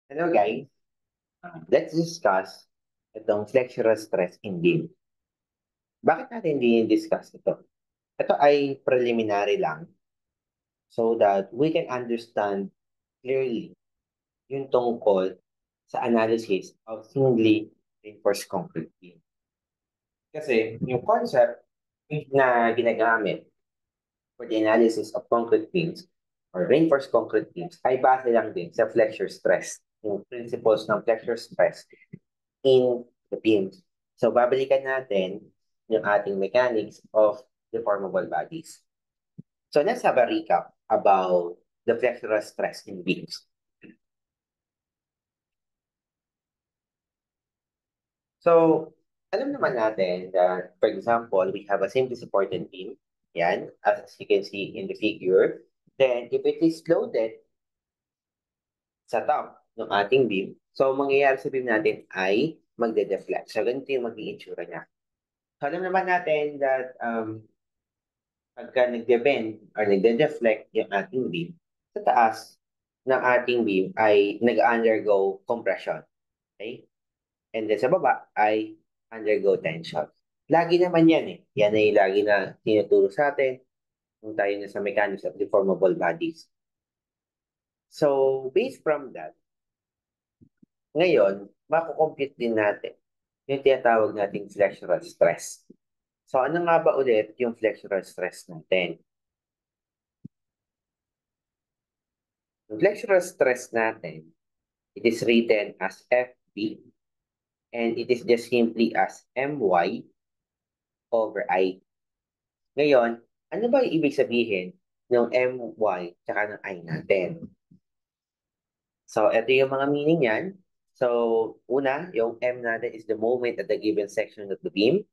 Hello guys, let's discuss itong flexural stress in beam. Bakit natin discuss ito? Ito ay preliminary lang so that we can understand clearly yung tungkol sa analysis of singly reinforced concrete beam. Kasi yung concept na ginagamit for the analysis of concrete beams or reinforced concrete beams ay base lang din sa flexure stress, yung principles ng flexure stress in the beams. So, babalikan natin yung ating mechanics of deformable bodies. So, let's have a recap about the flexural stress in beams. So, alam naman natin that, for example, we have a simply supported beam. Yan, as you can see in the figure. Then, if it is loaded sa top ng ating beam, so mangyayari sa beam natin ay magde-deflect. So, ganito yung magiging itsura niya. So, alam naman natin that pagka nagde-bend or nagde-deflect yung ating beam, sa taas ng ating beam ay nag-undergo compression. Okay? And then sa baba ay undergo tension. Lagi naman yan eh. Yan ay lagi na tinuturo sa atin kung tayo na sa mechanics of deformable bodies. So, based from that, ngayon, makukompute din natin yung tinatawag nating flexural stress. So, ano nga ba ulit yung flexural stress natin? Yung flexural stress natin, it is written as FB and it is just simply as MY over I. Ngayon, ano ba yung ibig sabihin ng MY tsaka ng I natin? So, ito yung mga meaning yan. So, una, yung M natin is the moment at the given section of the beam.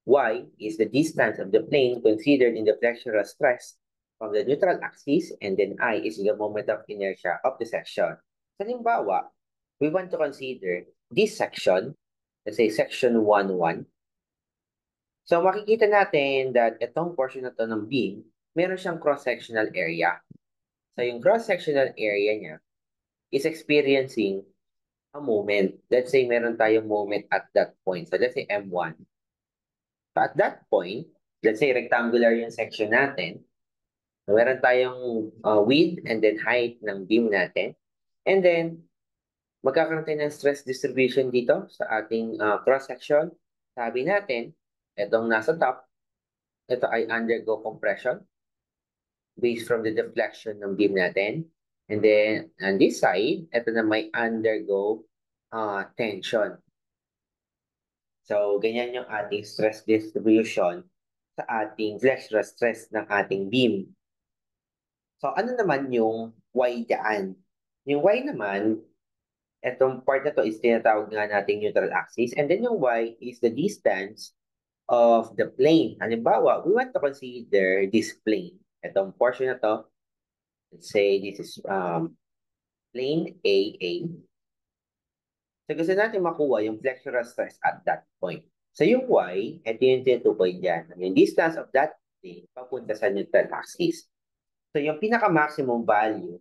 Y is the distance of the plane considered in the flexural stress from the neutral axis, and then I is the moment of inertia of the section. Sa halimbawa, we want to consider this section, let's say section 1-1. So makikita natin that itong portion na to ng beam, meron siyang cross-sectional area. So yung cross-sectional area niya is experiencing a moment. Let's say meron tayong moment at that point. So let's say M1. So at that point, let's say rectangular yung section natin. So meron tayong width and then height ng beam natin. And then, magkakaroon tayo ng stress distribution dito sa ating cross-section. Sabi natin, itong nasa top, ito ay undergo compression based from the deflection ng beam natin. And then, on this side, ito na may undergo tension. So, ganyan yung ating stress distribution sa ating flexural stress ng ating beam. So, ano naman yung Y dyan? Yung Y naman, etong part na to is tinatawag nga nating neutral axis. And then yung Y is the distance of the plane. Halimbawa, we want to consider this plane. Etong portion na to, let's say this is plane AA. So gusto natin makuha yung flexural stress at that point. So yung Y, ito yung tinutukoy dyan. Yung distance of that plane papunta sa neutral axis. So yung pinaka-maximum value,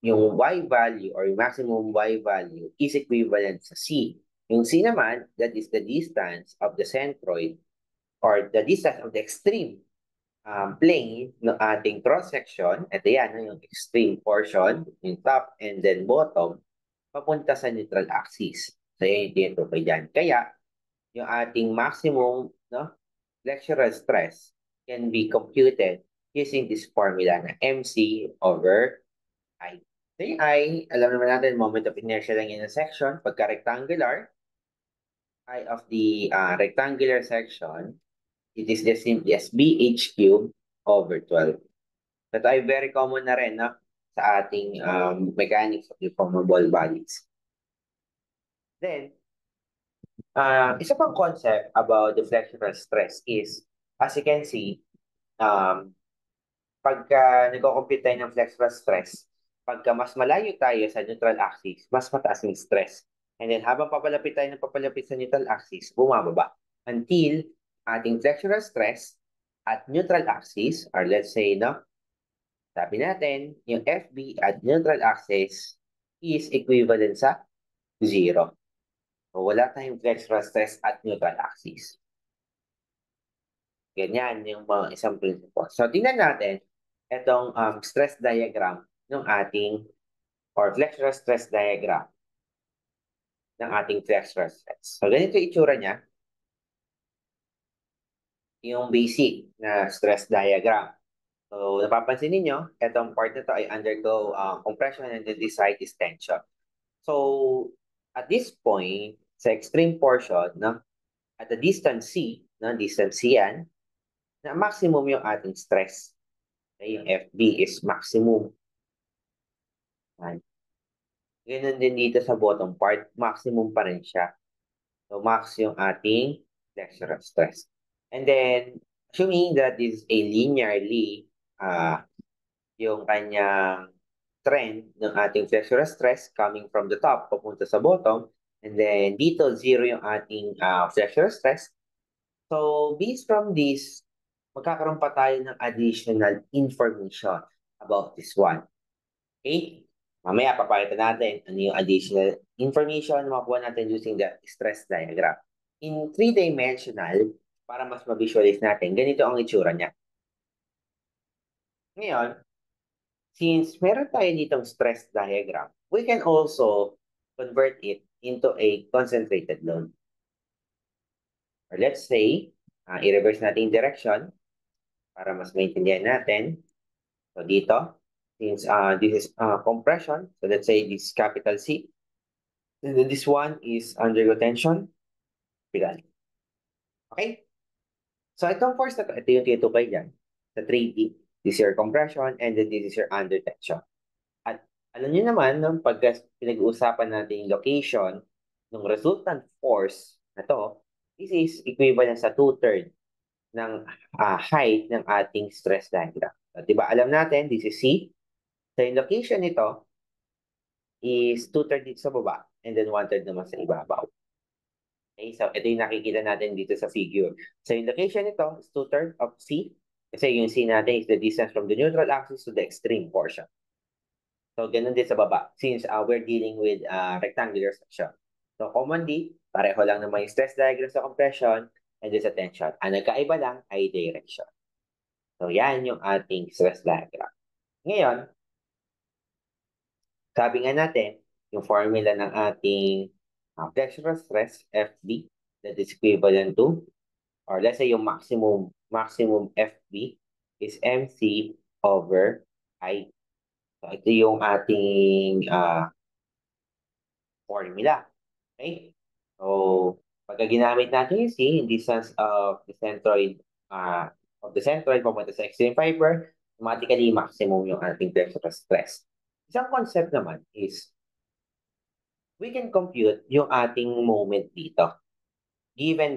yung Y value or yung maximum Y value is equivalent sa C. Yung C naman, that is the distance of the centroid or the distance of the extreme plane ng ating cross-section. Ito yan, yung extreme portion, yung top and then bottom, papunta sa neutral axis. So, yan yung tinutukoy dyan. Kaya, yung ating maximum flexural stress can be computed using this formula na MC over I. So, yung I, alam naman natin, moment of inertia lang in a section. Pagka rectangular, I of the rectangular section, it is just simply as BH cubed over 12. That ay very common na rin sa ating mechanics of deformable bodies. Then, isa pang concept about the flexural stress is, as you can see, pagka nagko-compute tayo ng flexural stress, pagka mas malayo tayo sa neutral axis, mas mataas yung stress. And then habang papalapit tayo ng papalapit sa neutral axis, bumababa. Until ating flexural stress at neutral axis, or let's say, sabi natin, yung FB at neutral axis is equivalent sa 0. So, wala tayong flexural stress at neutral axis. Ganyan yung mga isang principle. So, tingnan natin itong stress diagram ng ating or flexural stress diagram ng ating flexural stress. So, ganito yung itsura niya. Yung basic na stress diagram. So, napapansin ninyo, itong part na to ay undergo compression and then this side is tension. So, at this point, sa extreme portion, no, at the distance C, no, distance C yan, na maximum yung ating stress. Okay, yung FB is maximum. Yan. Ganun din dito sa bottom part, maximum pa rin siya. So, max yung ating flexural stress. And then, assuming that this is a linearly, yung kanyang trend ng ating flexural stress coming from the top papunta sa bottom, and then dito, 0 yung ating flexural stress. So, based from this, magkakaroon pa tayo ng additional information about this one. Okay? Mamaya, papakita natin ano yung additional information na makuha natin using the stress diagram. In 3-dimensional, para mas ma-visualize natin, ganito ang itsura niya. Ngayon, since meron tayo ditong stress diagram, we can also convert it into a concentrated load. Or let's say, i-reverse natin yung direction para mas maintindihan natin. So dito, since this is compression, so let's say this is capital C, and then this one is undergo tension, capital. Okay? So itong force na ito yung tinutukoy dyan sa 3D. This is your compression, and then this is your under tension. At alam niyo naman, no, pagka pinag-uusapan natin yung location ng resultant force na to, this is equivalent sa 2/3 ng height ng ating stress diagram. So, diba alam natin, this is C. So yung location nito is 2/3 dito sa baba, and then 1/3 naman sa ibabaw. Okay, so ito yung nakikita natin dito sa figure. So yung location nito is 2/3 of C. Kasi yung C natin is the distance from the neutral axis to the extreme portion. So, ganun din sa baba, since we're dealing with rectangular section. So, commonly, pareho lang naman yung stress diagram sa compression and sa tension. Ang nagkaiba lang ay direction. So, yan yung ating stress diagram. Ngayon, sabi nga natin, yung formula ng ating flexural stress, FB, that is equivalent to, or let's say yung maximum FB is MC over I. So, ito yung ating formula. Okay? So, pagka ginamit natin yung C in distance of the centroid papunta sa extreme fiber, automatically maximum yung ating flexural stress. Isang concept naman is we can compute yung ating moment dito. Given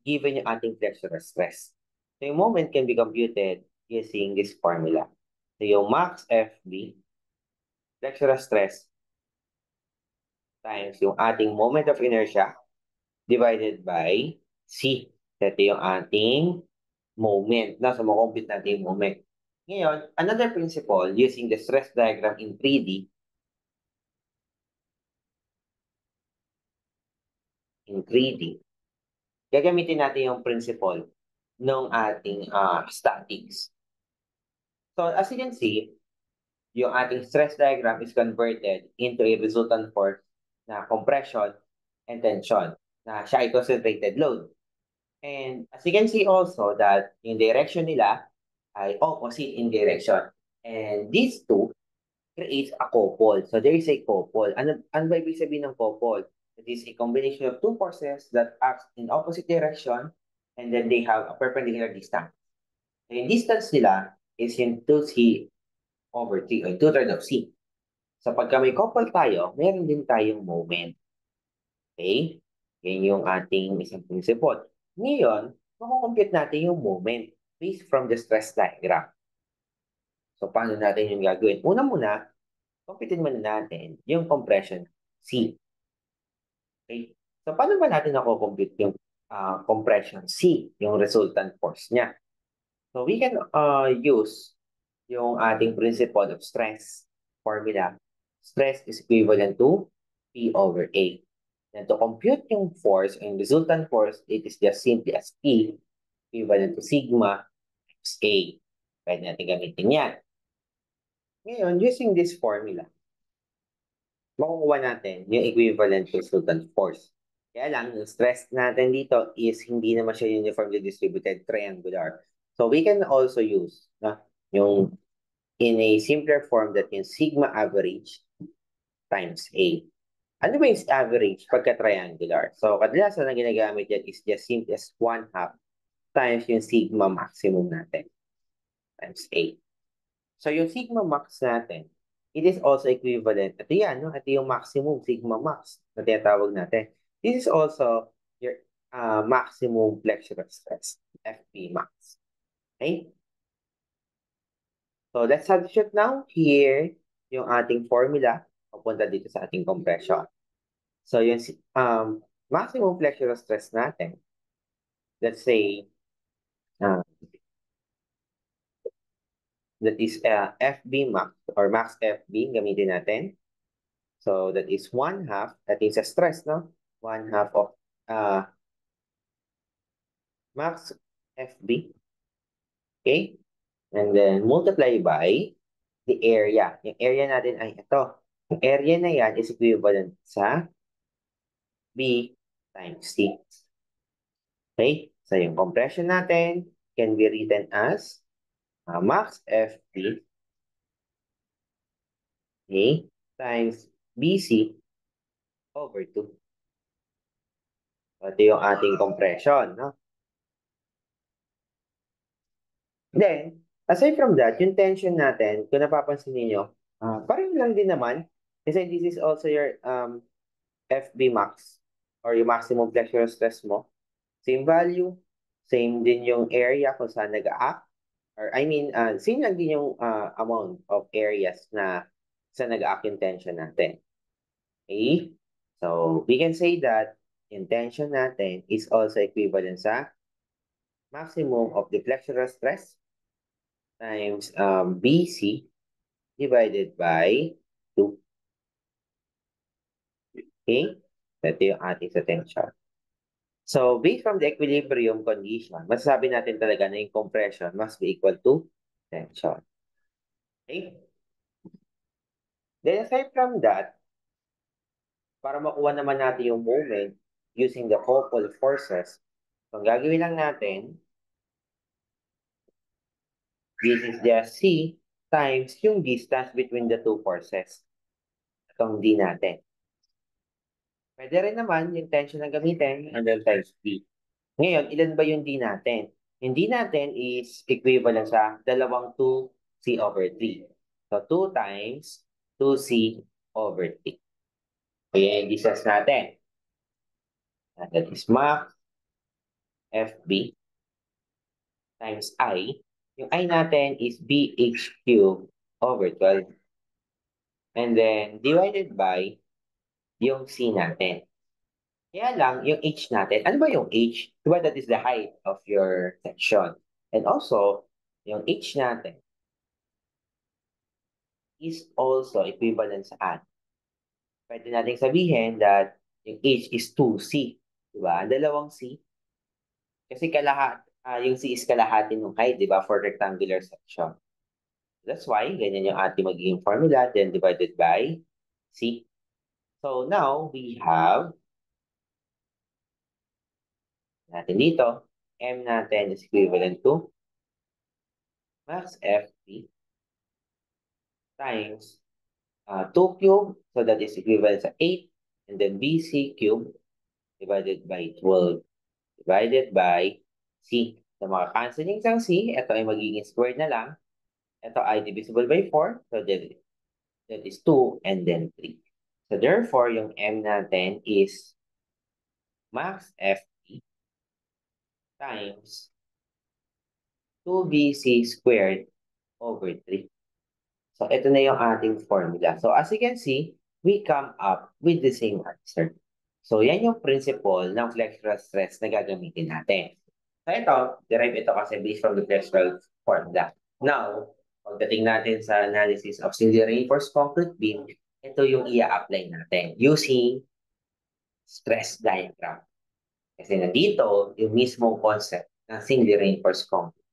yung ating flexural stress. So, yung moment can be computed using this formula. So, yung max FB, flexural stress, times yung ating moment of inertia divided by C. Ito yung ating moment. So, makompute natin yung moment. Ngayon, another principle using the stress diagram in 3D. Gagamitin natin yung principle ng ating statics. So, as you can see, yung ating stress diagram is converted into a resultant force na compression and tension na siya ay concentrated load. And as you can see also that yung direction nila ay opposite in direction. And these two creates a couple. So there is a couple. Ano ba ibig sabihin ng couple? It is a combination of two forces that act in opposite direction and then they have a perpendicular distance. So yung distance nila is yung 2C over 3 or 2/3 of C. So pagka may couple tayo, meron din tayong moment. Okay? Yan yung ating isang principle. Ngayon, makukompute natin yung moment based from the stress diagram. So, paano natin yung gagawin? Una muna, computein muna natin yung compression C. Okay? So, paano ba natin nakukompute yung compression C, yung resultant force niya? So, we can use yung ating principle of stress formula. stress is equivalent to P over A. And to compute yung force, yung resultant force, it is just simply as P equivalent to sigma times A. Pwede natin gamitin yan. Ngayon, using this formula, makukuha natin yung equivalent resultant force. Kaya lang, yung stress natin dito is hindi naman siya uniformly distributed triangular. So we can also use yung in a simpler form that yung sigma average times A. Ano ba yung average pagka triangular? So kadalasan na ginagamit yan is just simply as 1/2 times yung sigma maximum natin times A. So yung sigma max natin, it is also equivalent. Ito yan, no? Ito yung maximum sigma max na tinatawag natin. This is also your maximum flexural stress, FP max. Okay? So let's substitute now here yung ating formula papunta dito sa ating compression. So yung maximum flexural stress natin, let's say, that is FB max or max FB gamitin natin. So that is 1/2, that is a stress, no? 1/2 of max FB. Okay? And then multiply by the area. Yung area natin ay ito. Yung area na yan is equivalent sa B times C. Okay? So yung compression natin can be written as max FB, okay, times BC over 2. Ito yung ating compression, no? Then, aside from that, yung tension natin, kung napapansin niyo, pareho lang din naman. Kasi this is also your FB max or yung maximum flexural stress mo. Same value, same din yung area kung saan nag-act. Or I mean, same lang din yung amount of areas na sa nag-act yung tension natin. Okay? So, we can say that yung tension natin is also equivalent sa maximum of the flexural stress times BC divided by 2. Okay? Ito yung ating sa tension. So, based from the equilibrium condition, masasabi natin talaga na yung compression must be equal to tension. Okay? Then, aside from that, para makuha naman natin yung moment using the couple forces, so, ang gagawin lang natin, this is just C times yung distance between the two forces. Itong D natin. Pwede rin naman yung tension na gamitin and then times D. Ngayon, ilan ba yung D natin? Yung D natin is equivalent sa dalawang 2C over 3. So, 2 times 2C over 3. Kaya yung distance natin. That is max FB times I. Yung I natin is BH cubed over 12. And then, divided by yung C natin. Kaya lang, yung H natin, ano ba yung H? Diba that is the height of your section. And also, yung H natin is also equivalent sa saan? Pwede natin sabihin that yung H is 2C. Diba? Dalawang C. Kasi yung C is kalahati ng height, diba? For rectangular section. That's why, ganyan yung ating magiging formula, then divided by C. So now, we have natin dito, M natin is equivalent to max FP times 2 cube, so that is equivalent sa 8, and then BC cube divided by 12 divided by C. So maka-canceling sa C, ito ay magiging squared na lang. Ito ay divisible by 4, so that is 2 and then 3. So therefore, yung M natin is max FP times 2BC squared over 3. So ito na yung ating formula. So as you can see, we come up with the same answer. So yan yung principle ng flexural stress na gagamitin natin. So ito, derive ito kasi based from the flexural formula. Now, pagdating natin sa analysis of single reinforced concrete beam, ito yung i-apply natin using stress diagram. Kasi nandito, yung mismong concept ng singly reinforced concrete.